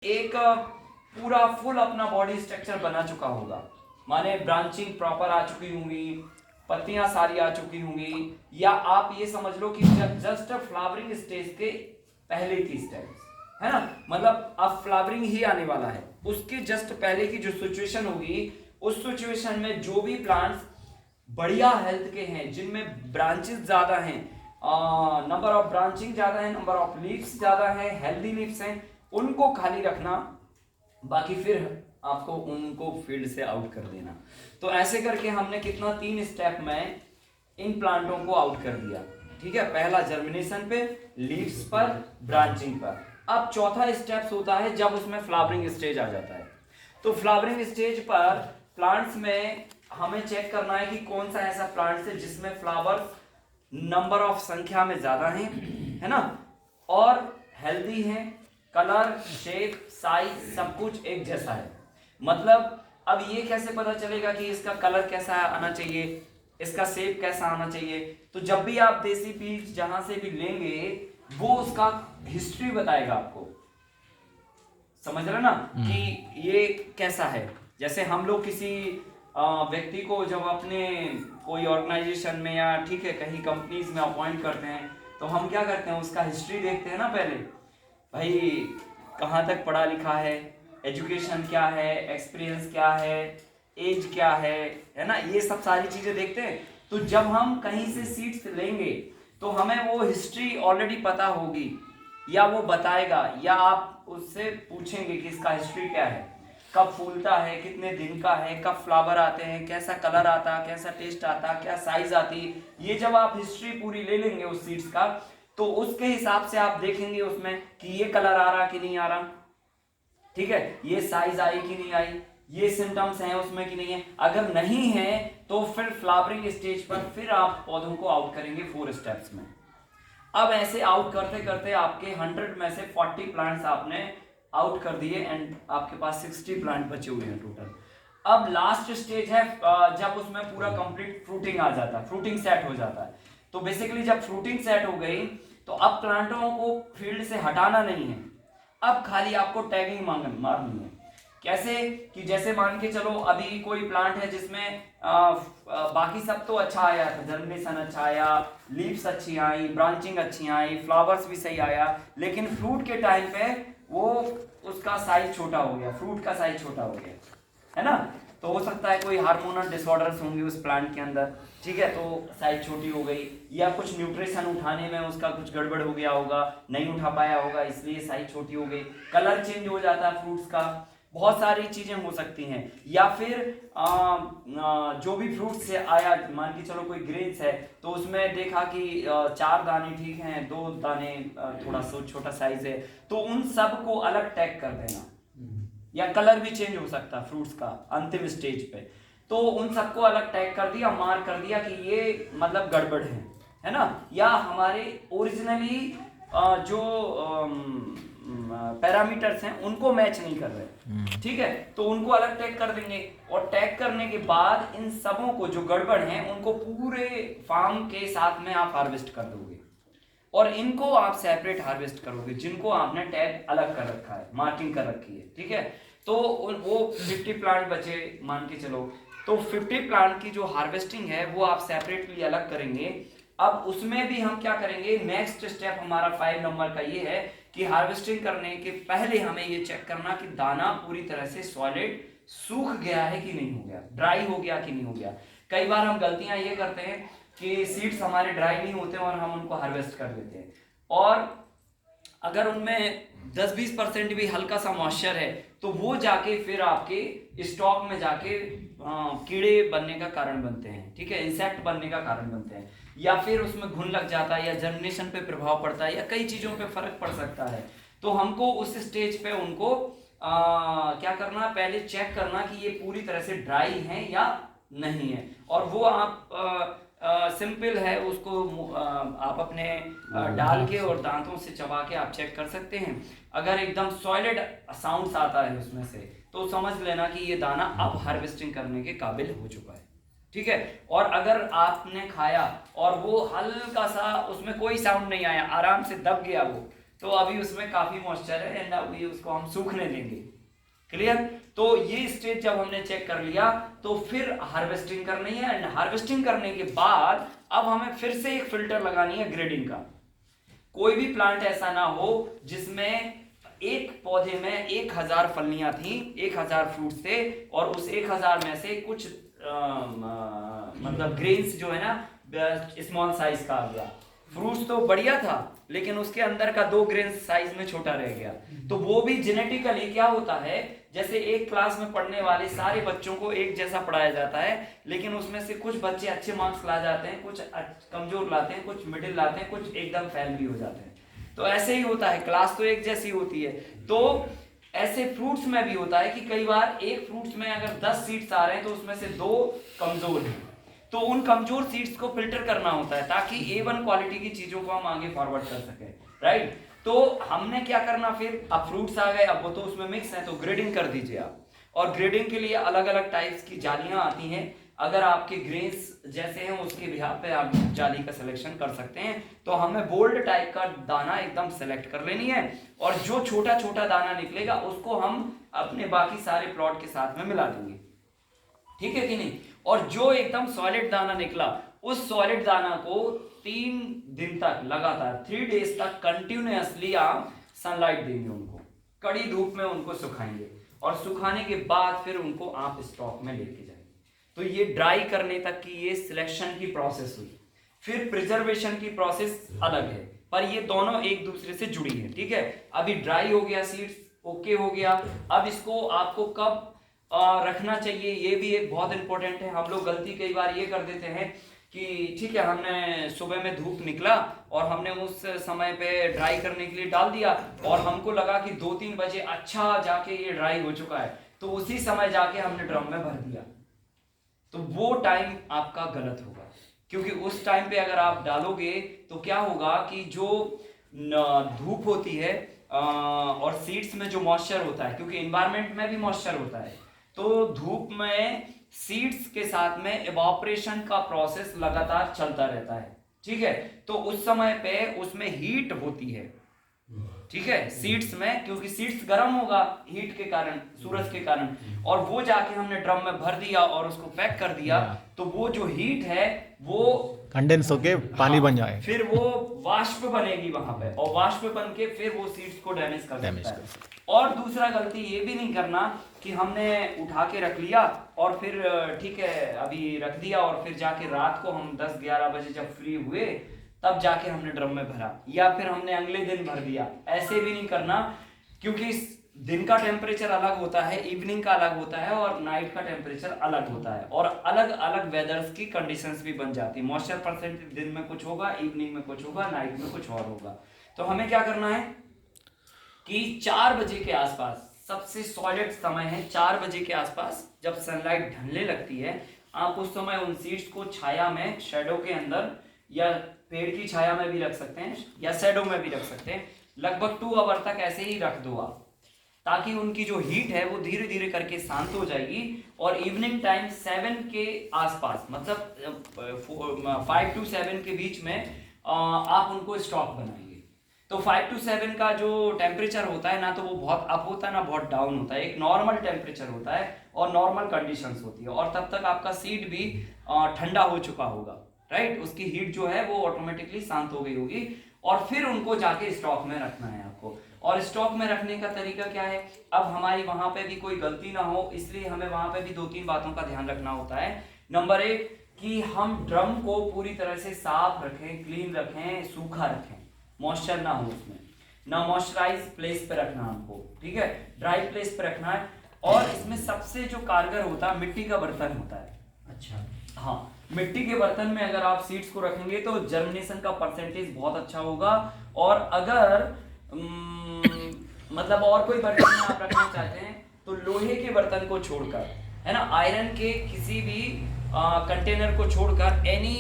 एक पूरा फुल अपना बॉडी स्ट्रक्चर बना चुका होगा, माने ब्रांचिंग प्रॉपर आ चुकी होंगी, पत्तियां सारी आ चुकी होंगी, या आप ये समझ लो कि जस्ट फ्लावरिंग स्टेज के पहले की स्टेज है ना, मतलब अब फ्लावरिंग ही आने वाला है, उसके जस्ट पहले की जो सिचुएशन होगी, उस सिचुएशन में जो भी प्लांट्स बढ़िया हेल्थ के हैं, जिनमें ब्रांचेस ज्यादा हैं, नंबर ऑफ ब्रांचिंग ज्यादा है, नंबर ऑफ लीव्स ज्यादा है, हेल्दी लीव्स हैं, उनको खाली रखना, बाकी फिर आपको उनको फील्ड से आउट कर देना। तो ऐसे करके हमने कितना 3 स्टेप में इन प्लांटों को आउट कर दिया। ठीक है, पहला जर्मिनेशन पे, लीव्स पर, ब्रांचिंग पर। अब चौथा स्टेप होता है जब उसमें फ्लावरिंग स्टेज आ जाता है। तो फ्लावरिंग स्टेज पर प्लांट्स में हमें चेक करना है कि कौन सा ऐसा प्लांट्स है जिसमें फ्लावर्स नंबर ऑफ संख्या में ज्यादा है ना, और हेल्दी है, कलर, शेप, साइज सब कुछ एक जैसा है। मतलब अब ये कैसे पता चलेगा कि इसका कलर कैसा आना चाहिए, इसका शेप कैसा आना चाहिए? तो जब भी आप देसी बीज जहां से भी लेंगे वो उसका हिस्ट्री बताएगा आपको, समझ रहे ना कि ये कैसा है। जैसे हम लोग किसी व्यक्ति को जब अपने कोई ऑर्गेनाइजेशन में या ठीक है कहीं कंपनीज में अपॉइंट करते हैं, तो हम क्या करते हैं, उसका हिस्ट्री देखते हैं ना पहले, भाई कहाँ तक पढ़ा लिखा है, एजुकेशन क्या है, एक्सपीरियंस क्या है, एज क्या है ना, ये सब सारी चीजें देखते हैं। तो जब हम कहीं से सीड्स लेंगे तो हमें वो हिस्ट्री ऑलरेडी पता होगी, या वो बताएगा, या आप उससे पूछेंगे कि इसका हिस्ट्री क्या है, कब फूलता है, कितने दिन का है, कब फ्लावर आते हैं, कैसा कलर आता, कैसा टेस्ट आता, क्या साइज आती। ये जब आप हिस्ट्री पूरी ले लेंगे उस सीड्स का, तो उसके हिसाब से आप देखेंगे उसमें कि ये कलर आ रहा कि नहीं आ रहा, ठीक है, ये साइज आई कि नहीं आई, ये सिम्टम्स हैं उसमें कि नहीं है। अगर नहीं है तो फिर फ्लावरिंग स्टेज पर फिर आप पौधों को आउट करेंगे 4 स्टेप्स में। अब ऐसे आउट करते करते आपके 100 में से 40 प्लांट्स आपने आउट कर दिए एंड आपके पास 60 प्लांट बचे हुए हैं टोटल। अब लास्ट स्टेज है जब उसमें पूरा कंप्लीट फ्रूटिंग आ जाता है, फ्रूटिंग सेट हो जाता है। तो बेसिकली जब फ्रूटिंग सेट हो गई तो अब प्लांटों को फील्ड से हटाना नहीं है, अब खाली आपको टैगिंग मारनी है। कैसे कि जैसे मान के चलो अभी कोई प्लांट है जिसमें बाकी सब तो अच्छा आया था, जर्मिनेशन अच्छा आया, लीव्स अच्छी आई, ब्रांचिंग अच्छी आई, फ्लावर्स भी सही आया, लेकिन फ्रूट के टाइम पे वो उसका साइज छोटा हो गया, फ्रूट का साइज छोटा हो गया, है ना। तो हो सकता है कोई हार्मोनल डिसऑर्डर्स होंगे उस प्लांट के अंदर, ठीक है, तो साइज छोटी हो गई, या कुछ न्यूट्रिशन उठाने में उसका कुछ गड़बड़ हो गया होगा, नहीं उठा पाया होगा, इसलिए साइज छोटी हो गई, कलर चेंज हो जाता है फ्रूट्स का, बहुत सारी चीजें हो सकती हैं। या फिर जो भी फ्रूट से आया, मान के चलो कोई ग्रेन्स है तो उसमें देखा कि 4 दाने ठीक हैं, 2 दाने थोड़ा सा छोटा साइज है, तो उन सब को अलग टैग कर देना। या कलर भी चेंज हो सकता है फ्रूट्स का अंतिम स्टेज पे, तो उन सबको अलग टैग कर दिया, मार्क कर दिया कि ये मतलब गड़बड़ है ना, या हमारे ओरिजिनली जो पैरामीटर्स हैं उनको मैच नहीं कर रहे, ठीक है, तो उनको अलग टैग कर देंगे। और टैग करने के बाद इन सबों को जो गड़बड़ हैं उनको पूरे फार्म के साथ में आप हार्वेस्ट कर दोगे, और इनको आप सेपरेट हार्वेस्ट करोगे जिनको आपने टैग अलग कर रखा है, मार्किंग कर रखी है, ठीक है। तो वो 50 प्लांट बचे मान के चलो, तो 50 प्लांट की जो हार्वेस्टिंग है वो आप सेपरेटली अलग करेंगे। अब उसमें भी हम क्या करेंगे, नेक्स्ट स्टेप हमारा 5 नंबर का ये है कि हार्वेस्टिंग करने के पहले हमें ये चेक करना कि दाना पूरी तरह से सॉलिड सूख गया है कि नहीं हो गया, ड्राई हो गया कि नहीं हो गया। कई बार हम गलतियां ये करते हैं कि सीड्स हमारे ड्राई नहीं होते और हम उनको हार्वेस्ट कर देते हैं, और अगर उनमें 10-20% भी हल्का सा मॉइस्चर है तो वो जाके फिर आपके स्टॉक में जाके कीड़े बनने का कारण बनते हैं, ठीक है, इंसेक्ट बनने का कारण बनते हैं, या फिर उसमें घुन लग जाता है, या जर्मिनेशन पे प्रभाव पड़ता है, या कई चीजों पे फर्क पड़ सकता है। तो हमको उस स्टेज पे उनको क्या करना, पहले चेक करना कि ये पूरी तरह से ड्राई है या नहीं है, और वो आप सिंपल है उसको आप अपने डाल के और दांतों से चबा के आप चेक कर सकते हैं। अगर एकदम सॉलिड साउंड्स आता है उसमें से तो समझ लेना कि ये दाना अब हार्वेस्टिंग करने के काबिल हो चुका है, ठीक है। और अगर आपने खाया और वो हल्का सा उसमें कोई साउंड नहीं आया, आराम से दब गया वो, तो अभी उसमें काफी मॉइस्चर है एंड अभी उसको हम सूखने देंगे। क्लियर? तो ये स्टेज जब हमने चेक कर लिया तो फिर हार्वेस्टिंग करनी है एंड हार्वेस्टिंग करने के बाद अब हमें फिर से एक फिल्टर लगानी है ग्रेडिंग का। कोई भी प्लांट ऐसा ना हो जिसमें एक पौधे में 1000 फलियां थी, 1000 फ्रूट थे और उस 1000 में से कुछ मतलब ग्रेन्स जो है ना स्मॉल साइज का आ गया। फ्रूट्स तो बढ़िया था लेकिन उसके अंदर का 2 ग्रेन साइज में छोटा रह गया। तो वो भी जेनेटिकली क्या होता है, जैसे एक क्लास में पढ़ने वाले सारे बच्चों को एक जैसा पढ़ाया जाता है लेकिन उसमें से कुछ बच्चे अच्छे मार्क्स ला जाते हैं, कुछ कमजोर लाते हैं, कुछ मिडिल लाते हैं, कुछ एकदम फेल भी हो जाते हैं। तो ऐसे ही होता है, क्लास तो एक जैसी होती है। तो ऐसे फ्रूट्स में भी होता है कि कई बार एक फ्रूट्स में अगर 10 सीड्स आ रहे हैं तो उसमें से 2 कमजोर हैं, तो उन कमजोर सीड्स को फिल्टर करना होता है ताकि A1 क्वालिटी की चीजों को हम आगे फॉरवर्ड कर सके, राइट? तो हमने क्या करना, फिर अब फ्रूट्स आ गए, अब वो तो उसमें मिक्स है तो ग्रेडिंग कर दीजिए आप। और ग्रेडिंग के लिए अलग अलग टाइप्स की जालियां आती हैं, अगर आपके ग्रेन्स जैसे हैं उसके बिहार पे आप जाली का सिलेक्शन कर सकते हैं। तो हमें बोल्ड टाइप का दाना एकदम सेलेक्ट कर लेनी है और जो छोटा छोटा दाना निकलेगा उसको हम अपने बाकी सारे प्लॉट के साथ में मिला देंगे, ठीक है कि नहीं? और जो एकदम सॉलिड दाना निकला उस सॉलिड दाना को 3 दिन तक लगातार 3 डेज तक कंटिन्यूअसली आप सनलाइट देंगे, उनको कड़ी धूप में उनको सुखाएंगे और सुखाने के बाद फिर उनको आप स्टॉक में लेके जाएंगे। तो ये ड्राई करने तक की ये सिलेक्शन की प्रोसेस हुई। फिर प्रिजर्वेशन की प्रोसेस अलग है पर ये दोनों एक दूसरे से जुड़ी है, ठीक है? अभी ड्राई हो गया, सीड्स ओके हो गया। अब इसको आपको कब रखना चाहिए ये भी एक बहुत इंपॉर्टेंट है। हम लोग गलती कई बार ये कर देते हैं कि ठीक है हमने सुबह में धूप निकला और हमने उस समय पे ड्राई करने के लिए डाल दिया और हमको लगा कि 2-3 बजे अच्छा जाके ये ड्राई हो चुका है तो उसी समय जाके हमने ड्रम में भर दिया, तो वो टाइम आपका गलत होगा। क्योंकि उस टाइम पे अगर आप डालोगे तो क्या होगा कि जो धूप होती है और सीड्स में जो मॉइस्चर होता है, क्योंकि एनवायरनमेंट में भी मॉइस्चर होता है, तो धूप में सीड्स के साथ में इवापोरेशन का प्रोसेस लगातार चलता रहता है, ठीक है? तो उस समय पे उसमें हीट होती है, ठीक है, सीड्स में, क्योंकि सीड्स गर्म होगा हीट के कारण, सूरज के कारण, और वो जाके हमने ड्रम में भर दिया और उसको पैक कर दिया तो वो जो हीट है वो कंडेंस होके पानी बन जाए, फिर वो वाष्प बनेगी वहां पे और वाष्प बन के फिर वो सीड्स को डैमेज कर सकता है। और दूसरा गलती ये भी नहीं करना कि हमने उठा के रख लिया और फिर ठीक है अभी रख दिया और फिर जाके रात को हम 10-11 बजे जब फ्री हुए तब जाके हमने ड्रम में भरा या फिर हमने अगले दिन भर दिया। ऐसे भी नहीं करना, क्योंकि दिन का टेम्परेचर अलग होता है, इवनिंग का अलग होता है और नाइट का टेम्परेचर अलग होता है और अलग अलग वेदर्स की कंडीशंस भी बन जाती है। मॉइस्चर परसेंटेज दिन में कुछ होगा, इवनिंग में कुछ होगा, नाइट में कुछ और होगा। तो हमें क्या करना है कि 4 बजे के आसपास सबसे सॉलिड समय है, 4 बजे के आसपास जब सनलाइट ढलने लगती है, आप उस समय उन सीड्स को छाया में, शेडो के अंदर या पेड़ की छाया में भी रख सकते हैं या शेडो में भी रख सकते हैं। लगभग 2 आवर तक ऐसे ही रख दो आप, ताकि उनकी जो हीट है वो धीरे धीरे करके शांत हो जाएगी और इवनिंग टाइम 7 के आसपास, मतलब 5 to 7 के बीच में आप उनको स्टॉक बनाएंगे। तो 5 to 7 का जो टेम्परेचर होता है ना, तो वो बहुत अप होता है ना बहुत डाउन होता है, एक नॉर्मल टेम्परेचर होता है और नॉर्मल कंडीशंस होती है और तब तक आपका सीड भी ठंडा हो चुका होगा, राइट? उसकी हीट जो है वो ऑटोमेटिकली शांत हो गई होगी और फिर उनको जाके स्टॉक में रखना है आपको। और स्टॉक में रखने का तरीका क्या है, अब हमारी वहां पे भी कोई गलती ना हो इसलिए हमें वहां पे भी 2-3 बातों का ध्यान रखना होता है। नंबर 1 कि हम ड्रम को पूरी तरह से साफ रखें, क्लीन रखें, सूखा रखें, मॉइस्चर ना हो उसमें, ना मॉइस्चराइज प्लेस पे रखना हमको, ठीक है? ड्राई प्लेस पे रखना है। और इसमें सबसे जो कारगर होता है मिट्टी का बर्तन होता है। अच्छा, हाँ, मिट्टी के बर्तन में अगर आप सीड्स को रखेंगे तो जर्मिनेशन का परसेंटेज बहुत अच्छा होगा। और अगर मतलब और कोई बर्तन में आप रखना चाहते हैं तो लोहे के बर्तन को छोड़कर, है ना, आयरन के किसी भी कंटेनर को छोड़कर एनी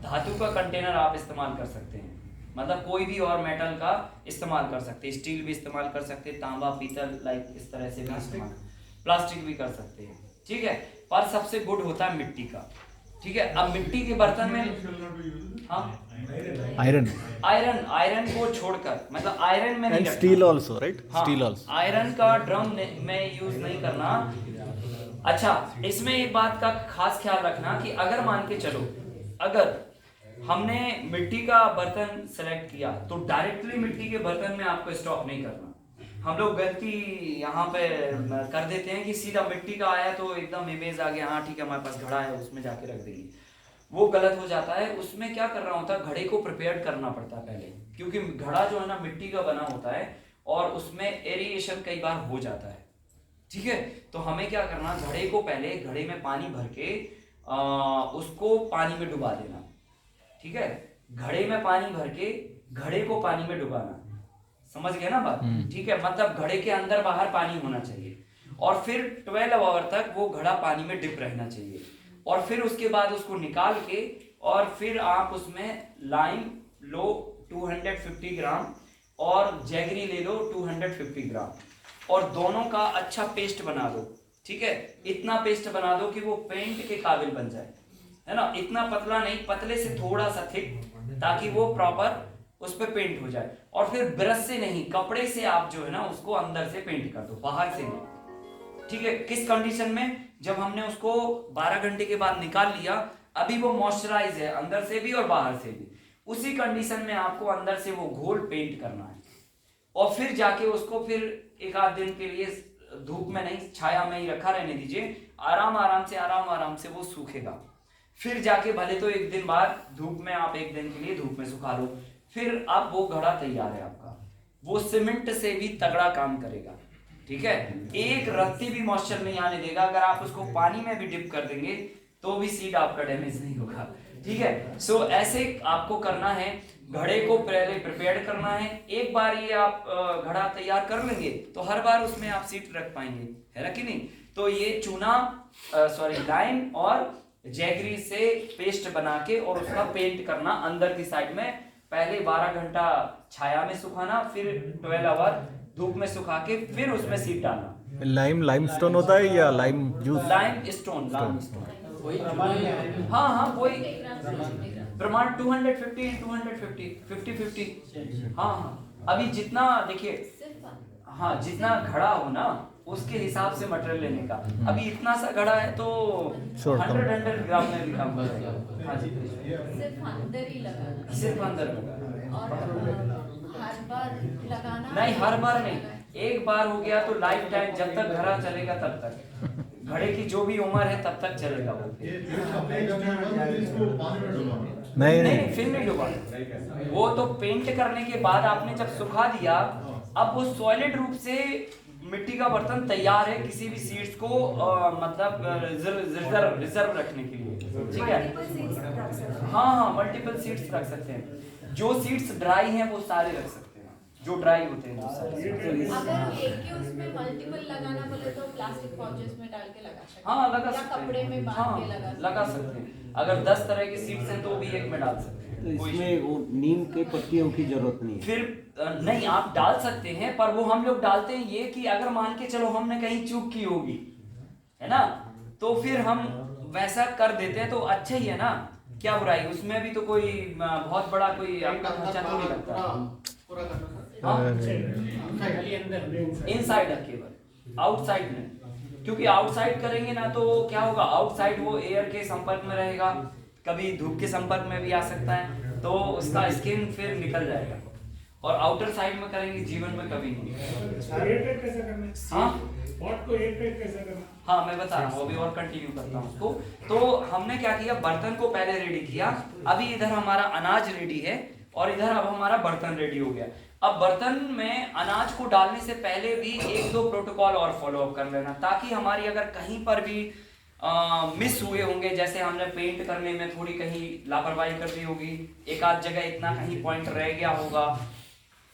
धातु का कंटेनर आप इस्तेमाल कर सकते हैं। मतलब कोई भी और मेटल का इस्तेमाल कर सकते हैं, स्टील भी इस्तेमाल कर सकते हैं, तांबा, पीतल, लाइक इस तरह से भी इस्तेमाल, प्लास्टिक भी कर सकते हैं, ठीक है? पर सबसे गुड होता है मिट्टी का, ठीक है, अब मिट्टी के बर्तन में हाँ आयरन आयरन को छोड़कर, मतलब आयरन में नहीं एंड रखना। Steel also, right? हाँ, स्टील आल्सो। आयरन का ड्रम में यूज नहीं करना। अच्छा, इसमें एक बात का खास ख्याल रखना कि अगर मान के चलो, अगर हमने मिट्टी का बर्तन सेलेक्ट किया तो डायरेक्टली मिट्टी के बर्तन में आपको स्टॉप नहीं करना। हम लोग गलती यहाँ पे कर देते हैं कि सीधा मिट्टी का आया तो एकदम इमेज आ गया, हाँ ठीक है हमारे पास घड़ा है उसमें जाके रख देंगे, वो गलत हो जाता है। उसमें क्या करना होता है, घड़े को प्रिपेयर करना पड़ता है पहले, क्योंकि घड़ा जो है ना मिट्टी का बना होता है और उसमें एरिएशन कई बार हो जाता है। ठीक है, तो हमें क्या करना, घड़े को पहले घड़े में पानी भर के उसको पानी में डुबा देना। ठीक है, घड़े में पानी भर के घड़े को पानी में डुबाना, समझ गए ना बात? ठीक है, मतलब घड़े के अंदर बाहर पानी होना चाहिए और फिर 12 आवर तक वो घड़ा पानी में डिप रहना चाहिए और फिर उसके बाद उसको निकाल के और फिर आप उसमें लाइम लो 250 ग्राम और जैगरी ले लो 250 ग्राम और दोनों का अच्छा पेस्ट बना दो। ठीक है, इतना पेस्ट बना दो कि वो पेंट के काबिल बन जाए, है ना? इतना पतला नहीं, पतले से थोड़ा सा थिक, ताकि वो प्रॉपर उस पे पेंट हो जाए। और फिर ब्रश से नहीं, कपड़े से आप जो है ना उसको अंदर से पेंट कर दो, बाहर से नहीं। ठीक है, किस कंडीशन में? जब हमने उसको 12 घंटे के बाद निकाल लिया, अभी वो मॉइस्चराइज है अंदर से भी और बाहर से भी, उसी कंडीशन में आपको अंदर से वो घोल पेंट करना है और फिर जाके उसको फिर एक आध दिन के लिए धूप में नहीं, छाया में ही रखा रहने दीजिए, आराम से वो सूखेगा। फिर जाके भले तो एक दिन बाद धूप में, आप एक दिन के लिए धूप में सुखा लो, फिर अब वो घड़ा तैयार है आपका। वो सीमेंट से भी तगड़ा काम करेगा। ठीक है, एक रत्ती भी मॉइस्चर नहीं आने देगा। अगर आप उसको पानी में भी डिप कर देंगे तो भी सीड आपका डैमेज नहीं होगा। ठीक है, सो ऐसे आपको करना है, घड़े को पहले प्रिपेयर करना है। एक बार ये आप घड़ा तैयार कर लेंगे तो हर बार उसमें आप सीड रख पाएंगे, है ना कि नहीं? तो ये चूना लाइम और जैगरी से पेस्ट बना के और उसका पेंट करना अंदर की साइड में, पहले 12 घंटा छाया में सुखाना, फिर 12 आवर धूप में सुखा के फिर उसमें सीड डालना। लाइमस्टोन होता है या लाइम जूस? लाइम स्टोन हाँ हाँ, वही प्रमाण 250 250 50-50। हाँ हाँ, अभी जितना देखिए, हाँ जितना घड़ा हो ना उसके हिसाब से मटेरियल लेने का। अभी इतना सा घड़ा है तो 100 ग्राम में भी काम करेगा। हाँ जी, सिर्फ अंदर लगाना और हर बार लगाना नहीं, हर बार नहीं, एक बार हो गया तो लाइफ टाइम, जब तक घड़ा चलेगा तब तक, घड़े की जो भी उम्र है तब तक चलेगा वो। नहीं, फिर नहीं डुबाना। वो तो पेंट करने के बाद आपने जब सुखा दिया, अब वो सॉलिड रूप से मिट्टी का बर्तन तैयार है किसी भी सीड्स को मतलब रिजर्व रखने के लिए। ठीक है, हाँ, मल्टीपल सीड्स रख सकते हैं। जो सीड्स ड्राई हैं वो सारे रख सकते हैं, जो ड्राई होते हैं वो सारे। अगर एक ही उसमें मल्टीपल लगाना बोले तो प्लास्टिक पाउचेस में डाल के लगा सकते हैं। हाँ, लगा या सकते हैं, कपड़े में बांध हाँ, के लगा सकते हैं। अगर 10 तरह की सीड्स हैं तो भी एक में डाल सकते हैं। तो इसमें वो नीम के पत्तियों की जरूरत नहीं है? फिर नहीं, आप डाल सकते हैं, पर वो हम लोग डालते हैं ये कि अगर मान के चलो हमने कहीं चूक की होगी, है ना, तो फिर हम वैसा कर देते हैं तो अच्छा ही है ना, क्या बुराई उसमें? भी तो कोई बहुत बड़ा कोई आपका खर्चा तो नहीं लगता। इनसाइड केवल, आउटसाइड नहीं, क्योंकि आउटसाइड करेंगे ना तो क्या होगा, आउटसाइड वो एयर के संपर्क में रहेगा, कभी धूप के संपर्क में भी आ सकता है तो उसका स्किन फिर निकल जाएगा। और आउटर साइड में करेंगे जीवन में कभी नहीं। हाँ, मैं बता रहा हूँ, अभी और कंटिन्यू करता हूँ उसको। तो हमने क्या किया, बर्तन को पहले रेडी किया, अभी इधर हमारा अनाज रेडी है और इधर अब हमारा बर्तन रेडी हो गया। अब बर्तन में अनाज को डालने से पहले भी 1-2 प्रोटोकॉल और फॉलो अप कर लेना, ताकि हमारी अगर कहीं पर भी मिस हुए होंगे, जैसे हमने पेंट करने में थोड़ी कहीं लापरवाही कर दी होगी, एक आध जगह इतना कहीं पॉइंट रह गया होगा,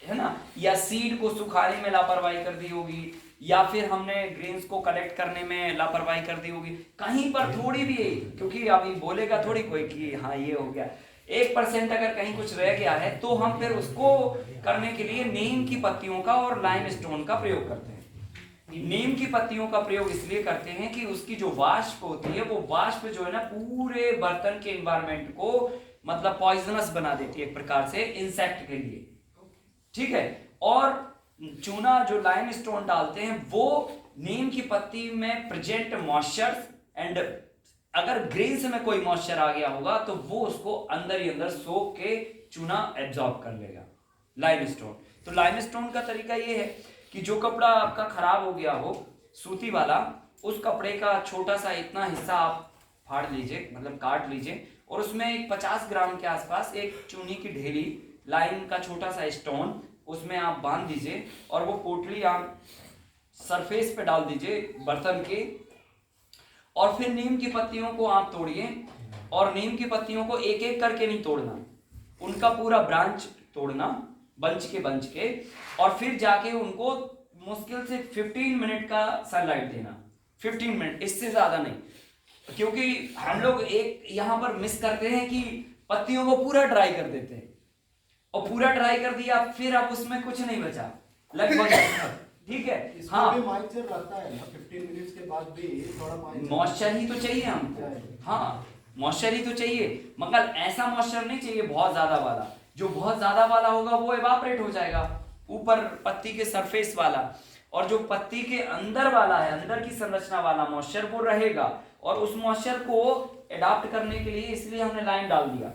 है ना, या सीड को सुखाने में लापरवाही कर दी होगी, या फिर हमने ग्रेन्स को कलेक्ट करने में लापरवाही कर दी होगी, कहीं पर थोड़ी भी, क्योंकि अभी बोलेगा थोड़ी कोई कि हाँ ये हो गया, 1% अगर कहीं कुछ रह गया है तो हम फिर उसको करने के लिए नीम की पत्तियों का और लाइम स्टोन का प्रयोग करते हैं। नीम की पत्तियों का प्रयोग इसलिए करते हैं कि उसकी जो वाष्प होती है वो वाष्प जो है ना पूरे बर्तन के एनवायरनमेंट को मतलब पॉइजनस बना देती है एक प्रकार से इंसेक्ट के लिए, ठीक है। और चूना जो लाइम स्टोन डालते हैं वो नीम की पत्ती में प्रेजेंट मॉइस्चर एंड अगर ग्रेन्स में कोई मॉइस्चर आ गया होगा तो वो उसको अंदर ही अंदर सोख के चूना एब्जॉर्ब कर लेगा, लाइम स्टोन। तो लाइम स्टोन का तरीका ये है कि जो कपड़ा आपका खराब हो गया हो सूती वाला, उस कपड़े का छोटा सा इतना हिस्सा आप फाड़ लीजिए, मतलब काट लीजिए, और उसमें एक 50 ग्राम के आसपास एक चूनी की ढेली, लाइम का छोटा सा स्टोन उसमें आप बांध दीजिए और वो पोटली आप सरफेस पे डाल दीजिए बर्तन के, और फिर नीम की पत्तियों को आप तोड़िए। और नीम की पत्तियों को एक एक करके नहीं तोड़ना, उनका पूरा ब्रांच तोड़ना बंच के, और फिर जाके उनको मुश्किल से 15 मिनट का सनलाइट देना, 15 मिनट, इससे ज्यादा नहीं। क्योंकि हम लोग एक यहाँ पर मिस करते हैं कि पत्तियों को पूरा ड्राई कर देते हैं, और पूरा ड्राई कर दिया फिर अब उसमें कुछ नहीं बचा लगभग, ठीक है। हाँ, मॉइस्चर रहता है ना 15 मिनट्स के बाद भी थोड़ा मॉइस्चर ही तो चाहिए हमको, हाँ मॉइस्चर ही तो चाहिए, मगर ऐसा मॉइस्चर नहीं चाहिए बहुत ज्यादा वाला। जो बहुत ज्यादा वाला होगा वो इवापोरेट हो जाएगा ऊपर पत्ती के सरफेस वाला, और जो पत्ती के अंदर वाला है, अंदर की संरचना वाला मॉइस्चर वो रहेगा। और उस मॉइस्चर को एडाप्ट करने के लिए इसलिए हमने लाइन डाल दिया,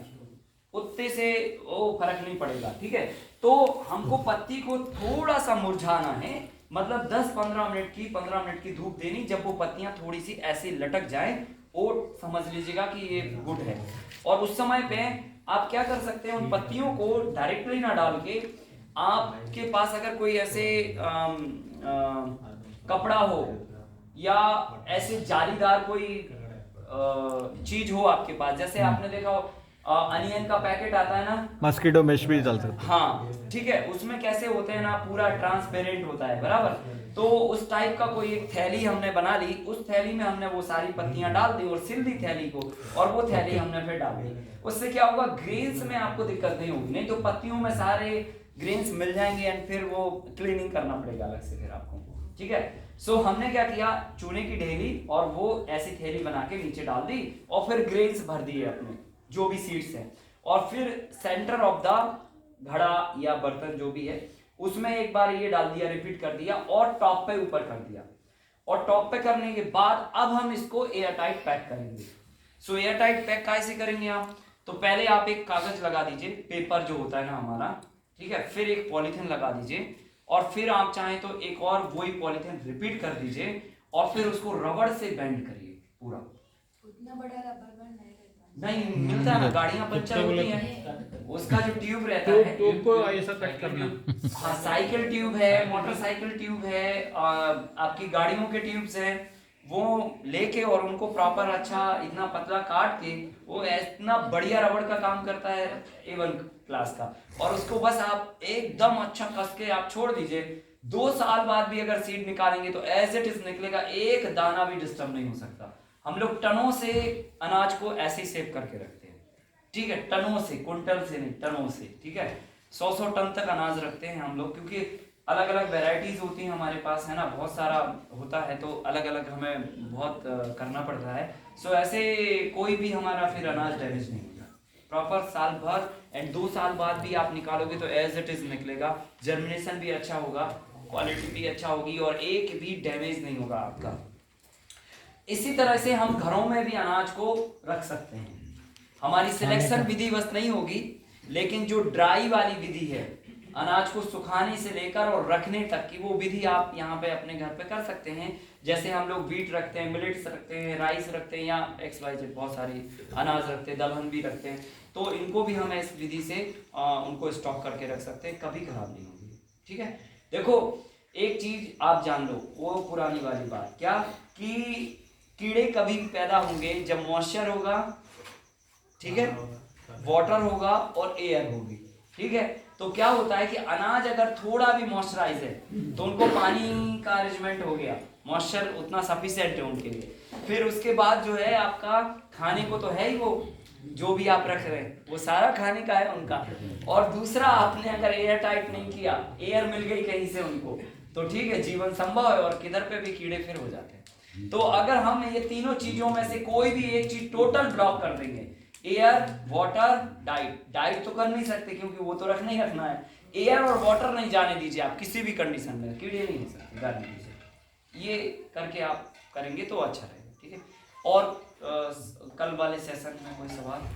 उतने से वो फर्क नहीं पड़ेगा, ठीक है। तो हमको पत्ती को थोड़ा सा मुरझाना है, मतलब 10-15 मिनट की धूप देनी। जब वो पत्तियां थोड़ी सी ऐसे लटक जाएं और समझ लीजिएगा कि ये गुड है। और उस समय पे आप क्या कर सकते हैं, उन पत्तियों को डायरेक्टली ना डाल के, आपके पास अगर कोई ऐसे कपड़ा हो या ऐसे जालीदार कोई चीज हो आपके पास, जैसे आपने देखा हो अनियन का पैकेट आता है ना, मस्कीटो मेश भी डाल सकते। हाँ ठीक है, उसमें कैसे होते हैं ना, पूरा ट्रांसपेरेंट होता है, बराबर। तो उस टाइप का कोई एक थैली हमने बना ली, उस थैली में हमने वो सारी पत्तियां डाल दी और सिल दी थैली को, और वो थैली हमने फिर डाल दी। उससे क्या होगा, ग्रेन्स में आपको दिक्कत नहीं होगी, नहीं तो पत्तियों में सारे ग्रेन्स मिल जाएंगे एंड फिर वो क्लीनिंग करना पड़ेगा अलग से फिर आपको, ठीक है। सो हमने क्या किया, चूने की ढेली और वो ऐसी थैली बना के नीचे डाल दी, और फिर ग्रेन्स भर दिए अपने जो भी सीड्स हैं, और फिर सेंटर ऑफ द घड़ा या बर्तन जो भी है उसमें एक बार ये डाल दिया, रिपीट कर दिया, और टॉप पे ऊपर कर दिया। और टॉप पे करने के बाद अब हम इसको एयर टाइट पैक करेंगे। सो एयर टाइट पैक कैसे करेंगे आप, तो पहले आप एक कागज लगा दीजिए, पेपर जो होता है ना हमारा, ठीक है, फिर एक पॉलीथिन लगा दीजिए, और फिर आप चाहें तो एक और वही पॉलीथिन रिपीट कर दीजिए, और फिर उसको रबड़ से बेंड करिए पूरा। उतना बड़ा रबर बैंड नहीं मिलता है ना, गाड़ियां पंचर होती हैं, उसका जो ट्यूब रहता है, ट्यूब को ऐसा कट करना। हाँ, साइकिल ट्यूब है, मोटरसाइकिल ट्यूब है, आपकी गाड़ियों के ट्यूब्स हैं, वो लेके और उनको प्रॉपर अच्छा इतना पतला काट के, वो इतना बढ़िया रबड़ का काम करता है A1 क्लास का, और उसको बस आप एकदम अच्छा कस के आप छोड़ दीजिए। 2 साल बाद भी अगर सीड निकालेंगे तो एज इट इज निकलेगा, एक दाना भी डिस्टर्ब नहीं हो सकता। हम लोग टनों से अनाज को ऐसे ही सेव करके रखते हैं, ठीक है, टनों से, कुंटल से नहीं, टनों से, ठीक है। 100-100 टन तक अनाज रखते हैं हम लोग, क्योंकि अलग अलग वेराइटीज होती हैं हमारे पास, है ना, बहुत सारा होता है, तो अलग अलग हमें बहुत करना पड़ता है। सो ऐसे कोई भी हमारा फिर अनाज डैमेज नहीं होगा, प्रॉपर साल भर, एंड 2 साल बाद भी आप निकालोगे तो एज इट इज निकलेगा, जर्मिनेशन भी अच्छा होगा, क्वालिटी भी अच्छा होगी, और एक भी डैमेज नहीं होगा आपका। इसी तरह से हम घरों में भी अनाज को रख सकते हैं। हमारी सिलेक्शन विधि बस नहीं होगी, लेकिन जो ड्राई वाली विधि है, अनाज को सुखाने से लेकर और रखने तक की, वो विधि आप यहाँ पे अपने घर पे कर सकते हैं। जैसे हम लोग व्हीट रखते हैं, मिलेट्स रखते हैं, राइस रखते हैं, या XYZ बहुत सारी अनाज रखते हैं, दलहन भी रखते हैं, तो इनको भी हम इस विधि से उनको स्टॉक करके रख सकते हैं, कभी खराब नहीं होगी, ठीक है। देखो एक चीज आप जान लो, वो पुरानी वाली बात, क्या कि कीड़े कभी भी पैदा होंगे जब मॉइस्चर होगा, ठीक है, वाटर होगा और एयर होगी, ठीक है। तो क्या होता है कि अनाज अगर थोड़ा भी मॉइस्चराइज है तो उनको पानी का अरेंजमेंट हो गया, मॉइस्चर उतना सफिशिएंट है उनके लिए। फिर उसके बाद जो है आपका खाने को तो है ही, वो जो भी आप रख रहे हैं वो सारा खाने का है उनका। और दूसरा, आपने अगर एयर टाइट नहीं किया, एयर मिल गई कहीं से उनको, तो ठीक है, जीवन संभव है और किधर पे भी कीड़े फिर हो जाते हैं। तो अगर हम ये तीनों चीजों में से कोई भी एक चीज टोटल ब्लॉक कर देंगे, एयर, वाटर, डाइट तो कर नहीं सकते क्योंकि वो तो रखना ही रखना है, एयर और वाटर नहीं जाने दीजिए आप किसी भी कंडीशन में, कीड़े नहीं हो सकते, गारंटी से। ये करके आप करेंगे तो अच्छा रहेगा, ठीक है। और कल वाले सेशन में कोई सवाल?